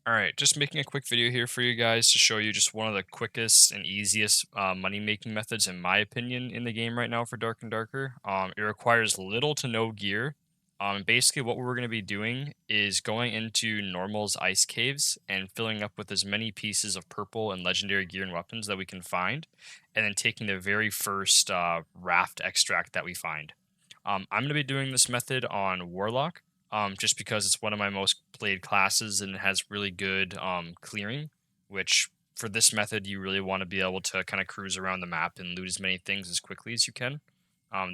Alright, just making a quick video here for you guys to show you just one of the quickest and easiest money-making methods, in my opinion, in the game right now for Dark and Darker. It requires little to no gear. Basically, what we're going to be doing is going into Normal's ice caves and filling up with as many pieces of purple and legendary gear and weapons that we can find, and then taking the very first raft extract that we find. I'm going to be doing this method on Warlock, just because it's one of my most played classes and it has really good clearing, which for this method, you really want to be able to kind of cruise around the map and loot as many things as quickly as you can.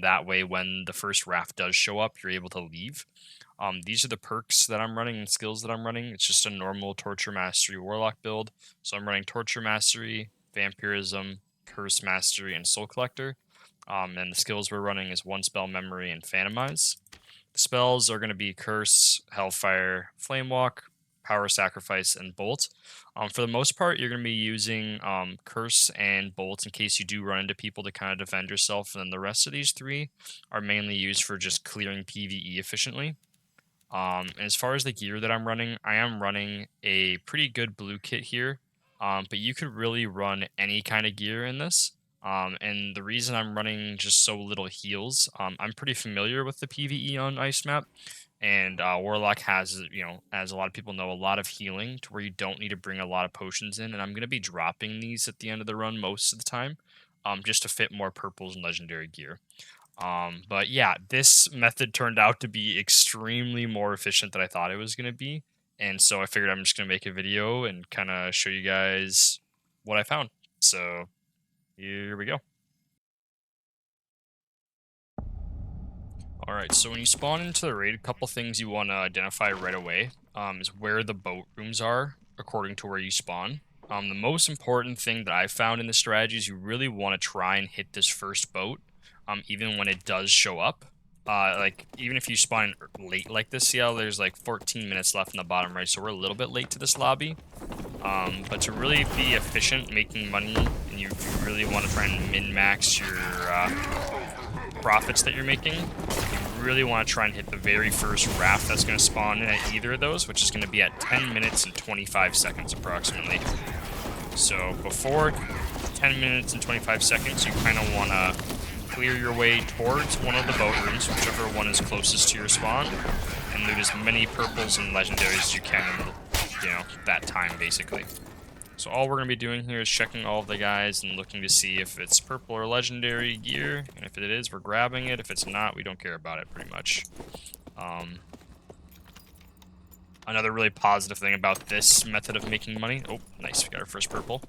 That way, when the first raft does show up, you're able to leave. These are the perks that I'm running and skills that I'm running. It's just a normal Torture Mastery Warlock build. So I'm running Torture Mastery, Vampirism, Curse Mastery, and Soul Collector. And the skills we're running is One Spell Memory and Phantomize. The spells are going to be Curse, Hellfire, Flame Walk, Power Sacrifice, and Bolt. For the most part, you're going to be using Curse and Bolt in case you do run into people to kind of defend yourself, and then the rest of these three are mainly used for just clearing PvE efficiently. And as far as the gear that I'm running, I am running a pretty good blue kit here, but you could really run any kind of gear in this. And the reason I'm running just so little heals, I'm pretty familiar with the PvE on Ice Map, and Warlock has, as a lot of people know, a lot of healing to where you don't need to bring a lot of potions in, and I'm going to be dropping these at the end of the run most of the time, just to fit more purples and legendary gear. But yeah, this method turned out to be extremely more efficient than I thought it was going to be, and so I figured I'm just going to make a video and kind of show you guys what I found. So here we go. Alright, so when you spawn into the raid, a couple things you want to identify right away is where the boat rooms are according to where you spawn. The most important thing that I found in this strategy is you really want to try and hit this first boat, even when it does show up. Like, even if you spawn late like this, see how there's like 14 minutes left in the bottom right, so we're a little bit late to this lobby. But to really be efficient making money, and you really want to try and min-max your profits that you're making, you really want to try and hit the very first raft that's going to spawn in at either of those, which is going to be at 10 minutes and 25 seconds approximately. So before 10 minutes and 25 seconds, you kind of want to clear your way towards one of the boat rooms, whichever one is closest to your spawn, and loot as many purples and legendaries as you can in, that time, basically. So all we're going to be doing here is checking all of the guys and looking to see if it's purple or legendary gear, and if it is, we're grabbing it. If it's not, we don't care about it, pretty much. Another really positive thing about this method of making money, oh, nice, we got our first purple,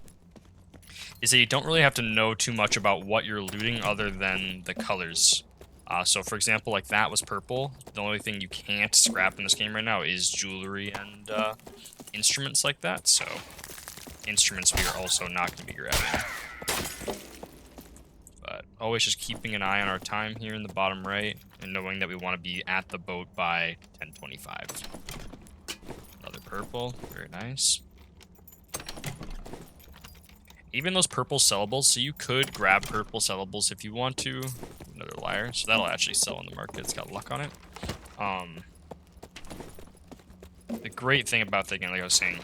is that you don't really have to know too much about what you're looting other than the colors. So for example, like that was purple. The only thing you can't scrap in this game right now is jewelry and instruments like that, so instruments we are also not going to be grabbing. But always just keeping an eye on our time here in the bottom right, and knowing that we want to be at the boat by 10:25. Another purple, very nice. Even those purple sellables, so you could grab purple sellables if you want to. Another liar, so that'll actually sell in the market. It's got luck on it. The great thing about the game, like I was saying,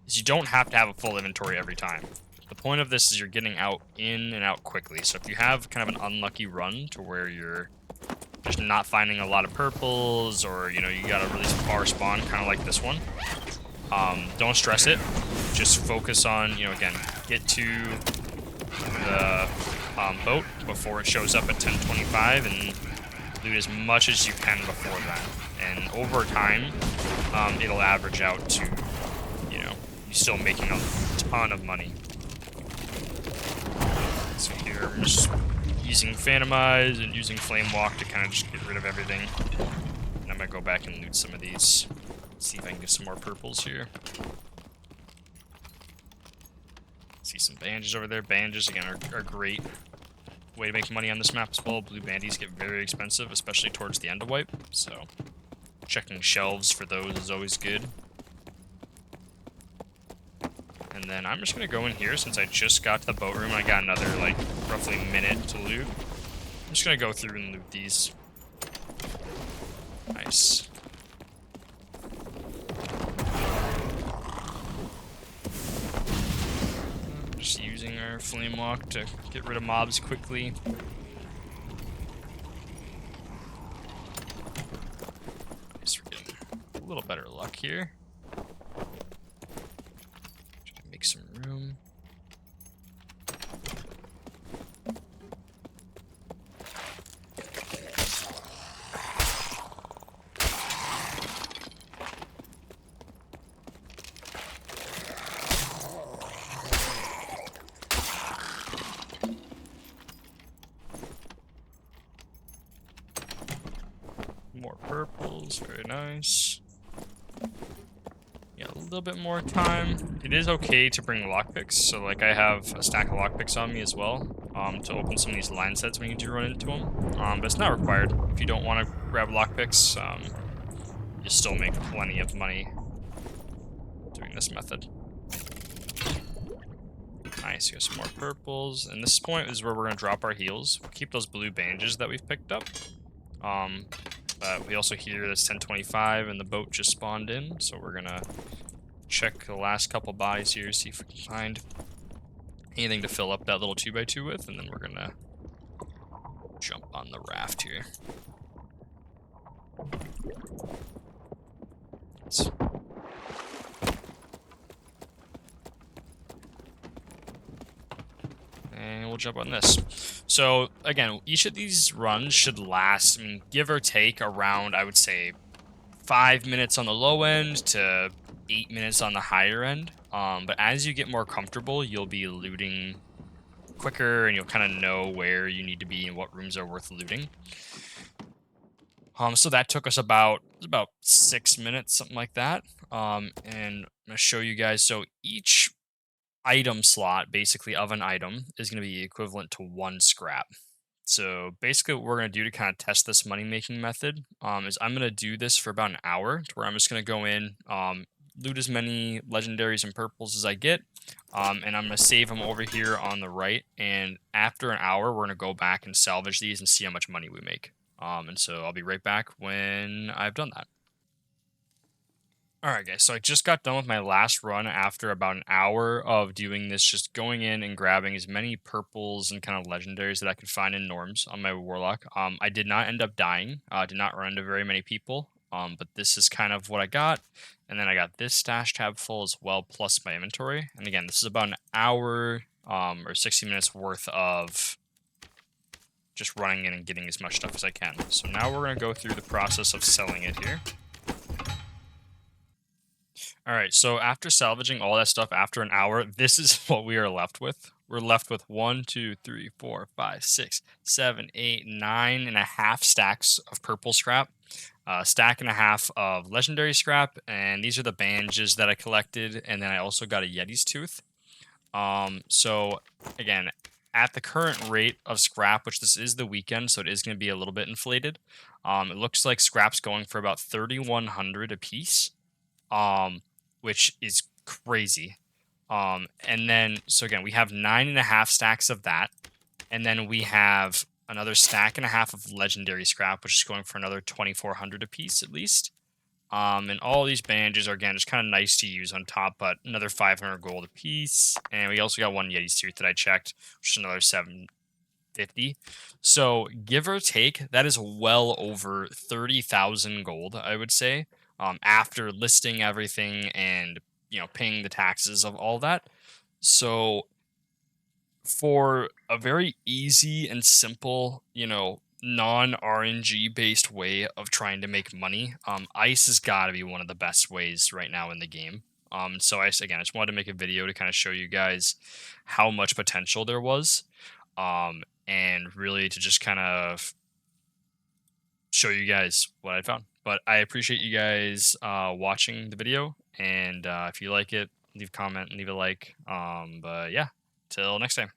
is you don't have to have a full inventory every time. The point of this is you're getting out in and out quickly. So if you have kind of an unlucky run to where you're just not finding a lot of purples, or you got a really far spawn, kind of like this one, don't stress it. Just focus on, again, get to the boat before it shows up at 10:25 and loot as much as you can before that. And over time, it'll average out to, you're still making a ton of money. So here, I'm just using Phantomize and using Flame Walk to kind of just get rid of everything. And I'm going to go back and loot some of these. See if I can get some more purples here. See some bandages over there. Bandages, again, are great way to make money on this map as well. Blue bandies get very expensive, especially towards the end of wipe. So checking shelves for those is always good. And then I'm just going to go in here since I just got to the boat room. I got another, like, roughly minute to loot. I'm just going to go through and loot these. Nice. there, flame walk to get rid of mobs quickly. Nice, we're getting a little better luck here. Try to make some room. More purples, very nice. Yeah, a little bit more time. It is okay to bring lockpicks, so like I have a stack of lockpicks on me as well, to open some of these line sets when you do run into them. But it's not required. If you don't want to grab lockpicks, you still make plenty of money doing this method. Nice, got some more purples, and this point is where we're gonna drop our heals. We'll keep those blue bandages that we've picked up. But we also hear that's 1025 and the boat just spawned in, so we're gonna check the last couple bodies here, see if we can find anything to fill up that little 2x2 with, and then we're gonna jump on the raft here. And we'll jump on this. So again, each of these runs should last, I mean, give or take around, I would say, 5 minutes on the low end to 8 minutes on the higher end. But as you get more comfortable, you'll be looting quicker, and you'll kind of know where you need to be and what rooms are worth looting. So that took us about 6 minutes, something like that. And I'm gonna show you guys. So each item slot, basically, of an item is going to be equivalent to 1 scrap. So basically what we're going to do to kind of test this money making method is I'm going to do this for about an hour, to where I'm just going to go in, loot as many legendaries and purples as I get, and I'm going to save them over here on the right, and after an hour we're going to go back and salvage these and see how much money we make. And so I'll be right back when I've done that. Alright guys, so I just got done with my last run after about an hour of doing this, just going in and grabbing as many purples and kind of legendaries that I could find in norms on my warlock. I did not end up dying, did not run into very many people, but this is kind of what I got. And then I got this stash tab full as well, plus my inventory. And again, this is about an hour or 60 minutes worth of just running in and getting as much stuff as I can. So now we're going to go through the process of selling it here. Alright, so after salvaging all that stuff after an hour, this is what we are left with. We're left with 1, 2, 3, 4, 5, 6, 7, 8, 9.5 stacks of purple scrap, a stack and a half of legendary scrap, and these are the bandages that I collected, and then I also got a Yeti's tooth. So again, at the current rate of scrap, which this is the weekend, so it is going to be a little bit inflated, it looks like scrap's going for about 3,100 a piece. Which is crazy. And then, so again, we have 9.5 stacks of that, and then we have another stack and a half of legendary scrap, which is going for another 2,400 a piece at least. And all these bandages are, again, just kind of nice to use on top, but another 500 gold a piece. And we also got one Yeti's tooth that I checked, which is another 750. So give or take, that is well over 30,000 gold, I would say. After listing everything and, you know, paying the taxes of all that. So for a very easy and simple, you know, non-RNG based way of trying to make money, ice has got to be one of the best ways right now in the game. So I just wanted to make a video to kind of show you guys how much potential there was, and really to just kind of show you guys what I found. But I appreciate you guys watching the video, and if you like it, leave a comment, leave a like. But yeah, till next time.